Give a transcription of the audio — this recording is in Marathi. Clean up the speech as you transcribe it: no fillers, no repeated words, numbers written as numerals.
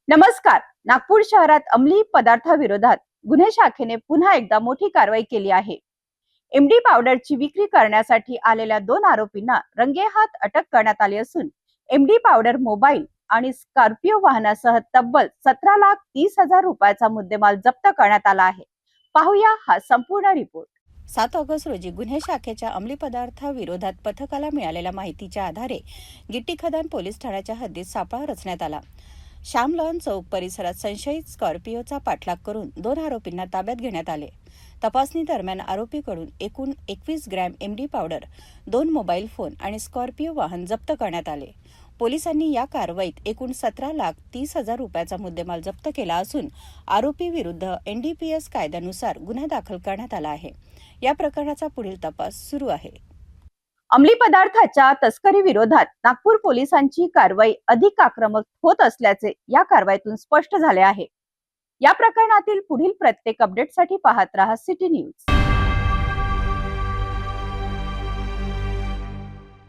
नमस्कार. नागपूर शहरात अंमली पदार्थाविरोधात गुन्हे शाखेने पुन्हा एकदा मोठी कारवाई केली आहे. एमडी पावडरची विक्री करण्यासाठी आलेल्या 2 आरोपींना रंगेहात अटक करण्यात आली असून एमडी पावडर मोबाईल आणि स्कॉर्पिओ वाहनासह तब्बल 17,30,000 रुपयाचा मुद्देमाल जप्त करण्यात आला आहे. पाहूया हा संपूर्ण रिपोर्ट. 7 ऑगस्ट रोजी गुन्हे शाखेच्या अंमली पदार्थाविरोधात पथकाला मिळालेल्या माहितीच्या आधारे गिट्टी खदान पोलीस ठाण्याच्या हद्दीत सापळा रचण्यात आला. श्याम लॉन चौक परिसरात संशयित स्कॉर्पिओचा पाठलाग करून 2 आरोपींना ताब्यात घेण्यात आले. तपासणी दरम्यान आरोपीकडून एकूण 21 gram MD powder, 2 mobile phone आणि स्कॉर्पिओ वाहन जप्त करण्यात आले. पोलिसांनी या कारवाईत एकूण 17,30,000 रुपयाचा मुद्देमाल जप्त केला असून आरोपी विरुद्ध एनडीपीएस कायद्यानुसार गुन्हा दाखल करण्यात आला आहे. या प्रकरणाचा पुढील तपास सुरू आहे. अंमली पदार्थाच्या तस्करी विरोधात नागपूर पोलिसांची कारवाई अधिक आक्रमक होत असल्याचे या कारवाईतून स्पष्ट झाले आहे. या प्रकरणातील पुढील प्रत्येक अपडेटसाठी पाहत रहा सिटी न्यूज.